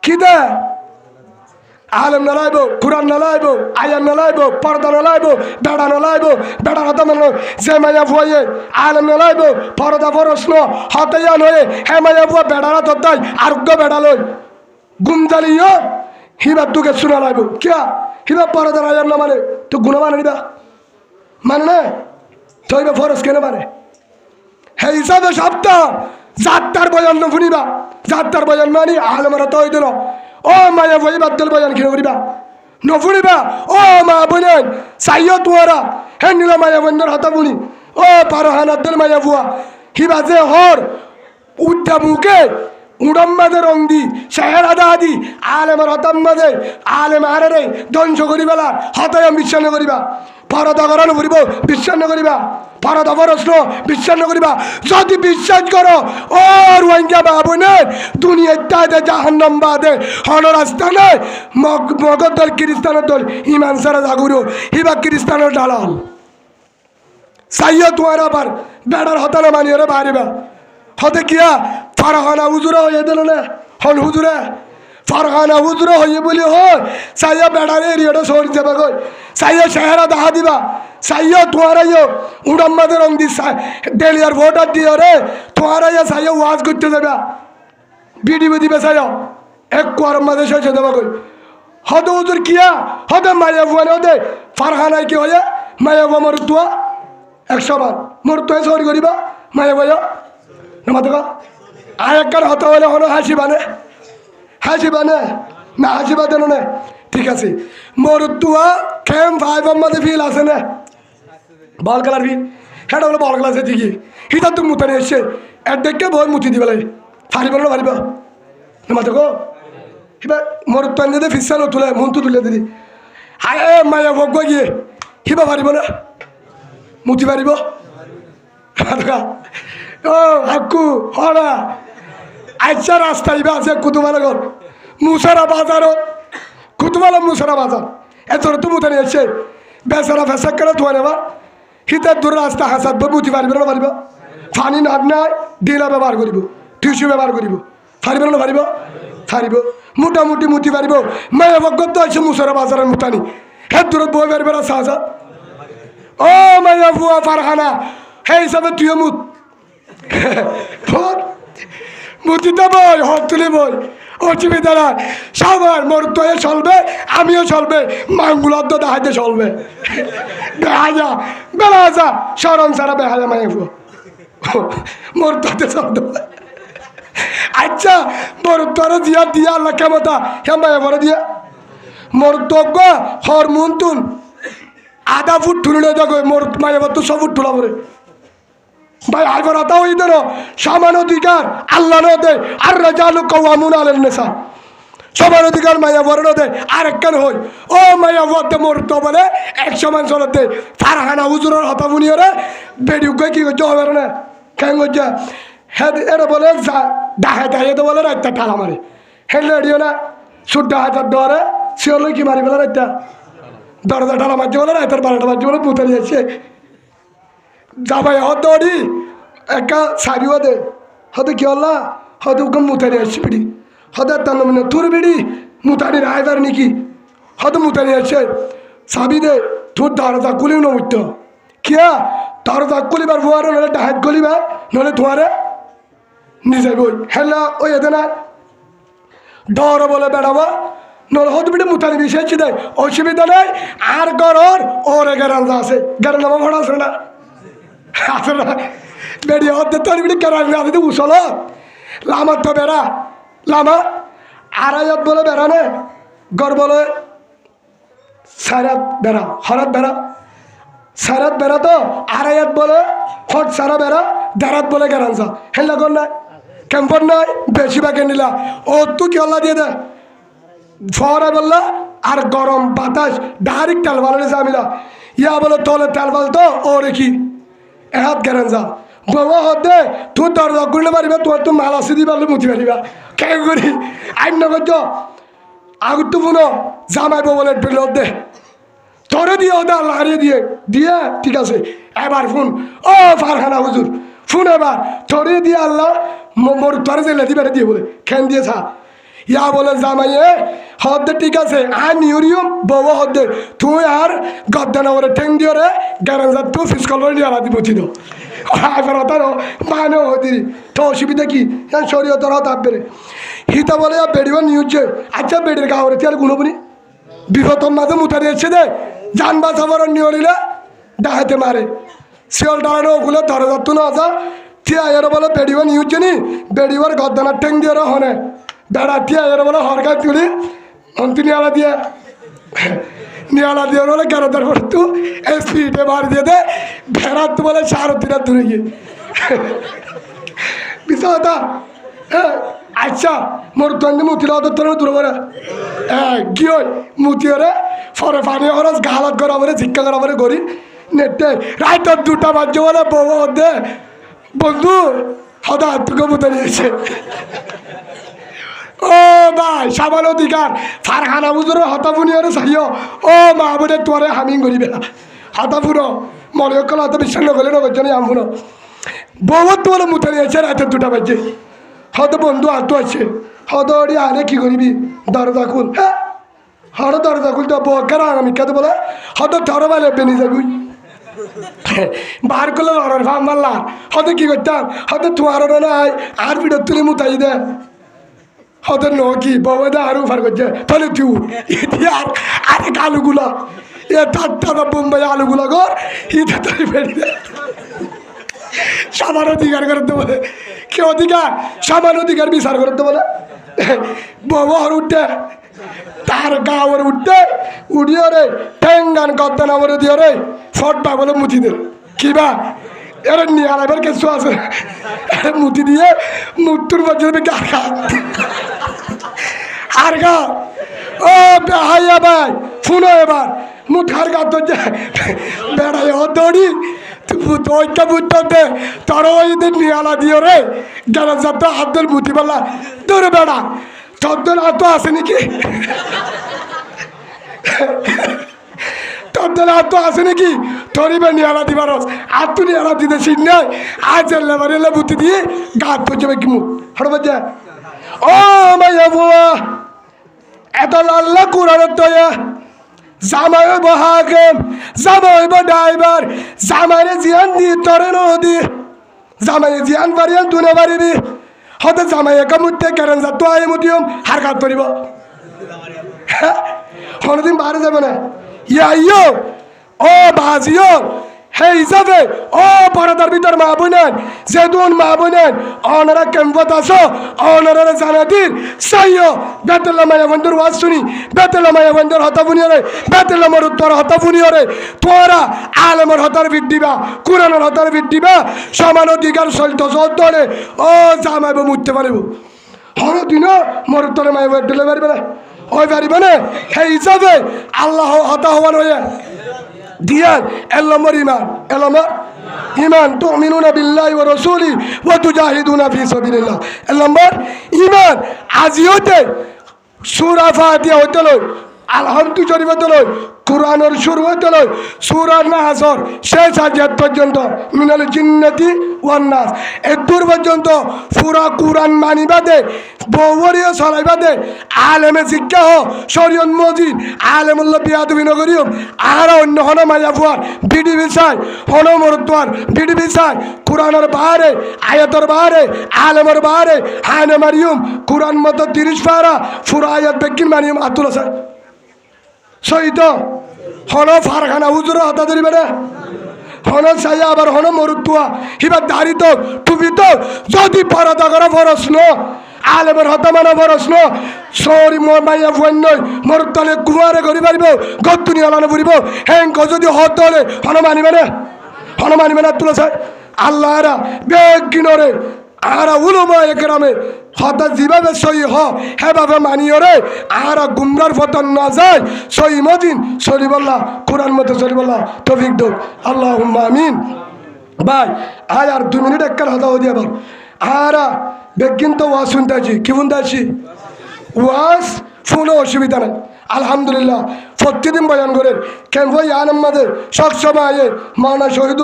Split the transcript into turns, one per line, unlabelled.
খিদে আলেম নালাইব, কুরআন নালাইব, আয়ান নালাইব, পর্দা নালাইব, বেড়া নালাইব, বেড়ার হতা মানে যে মায়া ভুয়াইয়ে আলেম নালাইব, পর্দা প্রশ্ন হতাইয়া নয়ে হে মায়া ভুয়া বেড়ারা তদ্দাই আরোগ্য বেড়ালই গুমজালিও হিবা তোকে শোনা লাইব কিয়া হিবা পর্দা আয়ান না মানে তো গুণা মানে নিবা মানে না তৈবা ফরস কেন মানে হে হিসাবে সপ্তাহ যাত্রার বয়ান ন শুনিবা যাত্রার বয়ান মানি আলেমরা তৈ দিল ও মায়া বই বাদল বয়ান কিনে করিবা নফুরিবা ও মা বোনেন চাইও তোরা হে নীলা মায়া বন্ধর হাতা বুনি ও পারহানাদ্দল মায়া বুয়া হিবা যে হর উদ্যা মুখে উড়ম্মাদে রং দি শাহের আদা আদি আলেমের হতাম মাঝে আলেম আরে ধ্বংস করিবেলা হতায় বিশ্বাস করিবা পরদা করানো করিব বিশ্বাস করিবা পরদা প্রশ্ন বিশ্বাস করিবা যদি বিশ্বাস করো ও রোহিঙ্গা বাবুনের দুনিয়ার তাদের জাহান্নাম বাদে হন রাস্তা নয় মগর দল খ্রিস্টানের দল ইমান সারা জাগুরো হিবা খ্রিস্টানের দালাল চাইও তোমার আবার বেড়ার হতানা মানিয়ে বাড়িবা হতে কিয়া ফারহানা হুজুরা হয়ে দিল না হন হুজুরা ফারহানা হুজুরা হয়ে বলি হয় চাইয়া বেড়ারে এরিয়াটা সর যাবে গই চাইয়া চেহারা দেখা দিবা চাইয়া তোমারাইও উড়াম্মাদের রং দি ডেলিয়ার ভোটার দিয়ে রে তোমারাইয়া চাইয়া ওয়াজ করতে যাবে বিডিও দিবে চাইয়া এক কোয়ার মাঝে শেষ হয়ে যাবে গই হতে হুজুর কিয়া হতে মায়া ভুয়ানে হতে ফারহানায় কি হয়ে মায়া ভুয়া মরতুয়া 100 বার মরতুয়া সরি করিবা মায়া ভুয়া নমাতে আরেকবার হতে হলে হলো হাসিবানে না হাসিবা দেন না ঠিক আছে মরতুয়া খেম 5 মধ্যে ফিল আছে না বল খেলার ফিল সেটা হলো বল খেলা আছে ঠিকই হিটা তো মুতানি এসছে এর দেখে বই মুতি দিবে ফারিব না ফারিব নমাতে গো হিবা মরতুয়া নিয়ে ফিসালো তুলে মন্তু তুলে দিদি হায় মায়া ভোগ গিয়ে হিবা ফারিব না মুতি পারিব ও হাক্কু হরা আচ্ছা রাস্তা ইবা আছে কুতুমানগর মুসারা বাজার কুতুমালা মুসারা বাজার এত তো মুতানি আছে বেচারা ফেসাক করে ধোয়া নেবা হিতার দূর রাস্তা হাসাত মুতি পারিব না পারিব পানি নাট নাই ডিলা ব্যবহার করিব টিস্যু ব্যবহার করিব পারিব না পারিব পারিব মোটামুটি মুতি পারিব মায়া ভগত আছে মুসারা বাজারের মুতানি হে দূরত বই পারিব না সাহসা ও মায়া বুয়া ফারহানা হে হিসাবে তুইও মুত মুতিতে বই হক তুলে বই অসুবিধা নাই সবার মরতয়ে চলবে আমিও চলবে মাঙ্গুলার তো দেখাইতে চলবে বেহাজা বেড়াজা সরম সারা বেহাজা মায়ে মরততে চলতে আচ্ছা মরতরে দিয়া দিয়া আল্লাহ কেমতা হে মায়ে বড় দিয়া মরতজ্ঞ হরমোন তুন আধা ফুট তুলে যাগো মোর মায়ে তো 100 ফুট তোলা পরে ভাই আইবার আতা হই দেন সমান অধিকার আল্লাহ ন দে আর রাজালু কওয়ামুন আলান নিসা সমান অধিকার মায়া বড় দে আর একখান হই ও মায়া বড় মোর তো বলে এক সমান চলতে ফারহানা হুজুরের হতা বুনিয়রে বেডি কই কি জবের না কেন গজা হেড এর বলে দাহে দাহে তো বলে রাইতা ঠালা মারে হেড রেডিও না সুড্ডা হাজার ডরে সিওল কি মারি বলে রাইতা দরজা ঠালা মারছে বলে রাইতার 12টা বাজে বলে পুতারি যাচ্ছে যাবাই হদি একা সারিও দে হতে কি হল্লা হতে ওকে মুতারি আসছে বিড়ি হতে তার নামে তোর বিড়ি মুতারি রায়দার নাকি হতে মুতারি আসছে সাবি দে তোর দরজা খুলিও না উঠতে কিয়া দরজা খুলিবার ভুয়ারে নলে ডাহাত গলিবা নলে ধোয়ারে নিজে বই হেলা ওই এতে না ডর বলে বেড়াবা নলে হতে বিড়ি মুতারি বিষেছি দেয় অসুবিধা নাই আর গরর ওরে গেরান্দা আছে গেরান্দা ভরা আছে না আসলে বেড়ি হতে তোর বিড়ি কেরানি আমি তো উসল লামার তো বেড়া লামা আড়াইয়াত বলে বেড়া নে গড় বলে সারাত বেড়া হরাত বেড়া সারাত বেড়া তো আড়াইয়াত বলে হট সারা বেড়া দেড়াত বলে কেরানসা হেলা কর নাই কেম্পর নাই বেশিরভাগে নিলা ও তুই কি হল্লা দিয়ে দে ফরা বললা আর গরম বাতাস ডাইরেক্ট তেল ভালো নিয়েছে আমিলা ইয়া বলে তলে তেল ভাল তো ও রেখি এহাত গেরেন যা বাবা হতে তুই দরজা করলে পারিবা তোর তো মাল আসি দিবা মুতি পারিবা কে করি আইন নগর আগুর তো বুনো জামাইব বলে বিলত দে তোরে দিয়ে ওদের আল্লাহ হারিয়ে দিয়ে দিয়ে ঠিক আছে এবার ফোন ও ফারহানা হুজুর ফোন এবার তোরে দিয়ে আল্লাহ মোর তোরে জেলে দিবে দিয়ে বলে খেন দিয়ে থা ইয়া বলে জামাইয়ে হদ্দে ঠিক আছে আর নিউরিয়ম বউ হদ্দে তুই আর গদ্দানা করে ঠেং দিয়ে রে গ্যারেঞ্জার তুই ফিসকল করে নিয়ে আলাদি বুঝি দো আবার তার মানে হদিরি তো অসুবিধা কি হ্যাঁ শরীয়তর হত আপবে হিতা বলে বেড়িও নিউজ আচ্ছা বেড়ির গাওয়ারে আর গুণবনি বিহতম মাঝে মুতা দিয়েছে দে যান বাঁচাবার নিয়রিলে ডাহাতে মারে শিওল ডালানো ওগুলো ধরে যাত না আসা থিয়া এর বলে বেড়িও নিউজ জানি বেড়িওর গদ্দানার ঠেং দিয়ে হনে বেড়া থিয়া এর বলে হরকায় তুলি অন্তি নিয়ালা দিয়ে নিয়ালা দিয়ে বলে গ্যারেদার করে তু স্পিডে বার দিয়ে দে ভেড়া তু বলে সারতিরা দূরে গিয়ে বিষয়টা হ্যাঁ আচ্ছা মোর তন্দি মুতিলা অত তোর দূর করে হ্যাঁ কি হয় মুতি ওরে ফরে পানি খরচ গালত করা বলে শিক্ষা করা বলে করি নেটে রাইতর 2টা বাজে বলে বউ দে বন্ধু হদা তোকে মুতে নিয়েছে ও ভাই সামাল অধিকার ফারহানা বুজুরের হতাফুনি ওরে চাইও ও মা বোনে তোরে হামিং করিবে হতাফুনো মনে কল হয়তো বিশ্বাস নকলে নকরজনে আমফুনো বউ তোলে মুতে নিয়েছে রাইতর 2টা বাজে হয়তো বন্ধু আতো আছে হয়তো ওরি আনে কি করবি দরজা খুল হ্যাঁ হয়তো দরজা খুল তো বকার আমি কাতে বলে হয়তো ধরো বলে বেনি যাবি বার করলে লড়ার ফার্ম মারলা হয়তো কি করতাম হয়তো তোমারও নাই আর ভিডিও তুলে মুতাই দে হয়তো ন কি বাবা দে আরও ফার করছে তাহলে তুই আর আরেক আলুগুলা এ তার বোম্বাই আলুগুলা কর ইতে তুই ফেরি দে সমান অধিকার করতে বলে কে অধিকার সমান অধিকার বিচার করতে বলে বাবা আর উঠে তার গাওয়ার উঠতে উড়িয়ে রে ঠেঙ্গান গদ্দানা করে দিয়ে রে ফটটা বলে মুতি দে কিবা এর নিয়ে আলাইবার কিছু আছে মুতি দিয়ে মুতুর মধ্যে গা আর গা ও হাইয়া ভাই শুনো এবার মুখার গা তো বেড়াই ও দৌড়ি ওইটা বুঝতে তোর ওই দিন নিয়ালা দিও রে যারা যাতে হাতের মুতি বেলা তোর বেড়া তোর হাত আছে নাকি তোর হাত আছে নাকি তোরই বা নিয়ালা দিবার আর তুই নিয়ালা দিতে শিখ নাই আজ লেবার এলে বুতি দিয়ে গাত পড়ছে কি মুখ হঠাৎ বাজে ও মাইয়া বুয়া এত লাল্লা কুড়ানোর তো জামাই বহাকেম জামাই বা ড্রাইভার জামাইরে জিয়ান দি তরে নদী জামাই জিয়ান পারিয়ান তুনে পারিবি হতে জামাই একা মুতে কেন যা তো আই মুদিয়ম হার কাট করিব হ্যাঁ কোনদিন বাইরে যাবে না ইয়ো ও বাজিও হে হিসাবে ও পরদার ভিতর মা বোনেন যেদুন মা বোনেন অনারা কেমপত আসো অনারা জানাদির সাইও বেতলা মায়া বন্ধুর ওয়াজ শুনি বেতলা মায়া বন্ধুর হতাফুনি রে বেতলামর উত্তর হতাফুনি রে তোরা আলেমর হতার ভিট দিবা কোরআনের হতার ভিট দিবা সমান অধিকার চলত চলতরে ও জামাইব মুততে পারিব হর দিন মর উত্তরে মায়া দিলে পারিবে না ওই পারিবে না সেই হিসাবে আল্লাহ হতা হওয়ার হয়ে দিয়ান এলমর ইমান এলমর ইমান তুমিনুনা বিল্লাহি ওয়া রাসূলি ওয়া তুজাহিদুনা ফি সাবিলিল্লাহ এলমর ইমান আজিওতে সূরা ফাতিহা হইতে লই আলহামদুলিল্লাহ শরীফ হইতে লই কোরআনের শুরু হইতে লই সূরা নাসর শেষ আয়াত পর্যন্ত মিনাল জিন্নাতি ওয়ান নাস এদুর পর্যন্ত পুরা কোরআন মানিবাদে বউরিও চলাইবাদে আলেমে শিক্ষা হ শরীয়ত মজিদ আলেমুল্লাহ বিয়াদবি নগরীয় আর অন্য হন মায়া ফুয়ার বিডি বিচার হন মরতুয়ার বিডি বিচার কোরআনের বাহারে আয়াতর বাহারে আলেমের বাহারে হায়নে মারিয়ম কোরআন মতো 30 পারা পুরা আয়াত বেকিন মারিয়ম আতুল আছে সহিত হন ফারখানা হুজুর হতা ধরিবে না হন সাইয়া আবার হন মরুতুয়া হিবার দাড়ি তো টুপি তো যদি পরদা করা ফরস ন আলেমের হতা মানা ফরস ন সরি মাইয়া ফুয়ান নয় মরুতলে কুয়ারে করি পারিব গদ্দুনি আলানো ফুরিব হ্যাং যদি হত হলে হন মানিবে না তুলে চাই আল্লাহরা বেগিনরে আরা উলমা একরামে হতা যেভাবে সহি হ হেভাবে মানিও রে আরা গুমরার ফতন না যায় সহি মদিন সরিবল্লাহ কোরআন মতো সরিবল্লাহ তৌফিক দো আল্লাহুম্মা আমিন ভাই আয় আর 2 মিনিট একবার হতা হয়ে যাবার আরা বেগিন তো ওয়াজ শুনতে আছি কি শুনতে আছি ওয়াজ শুনে অসুবিধা নাই আলহামদুলিল্লাহ প্রতিদিন বয়ান করেন কেন ভাই আন আমাদের সবসময় মাওলানা শহীদ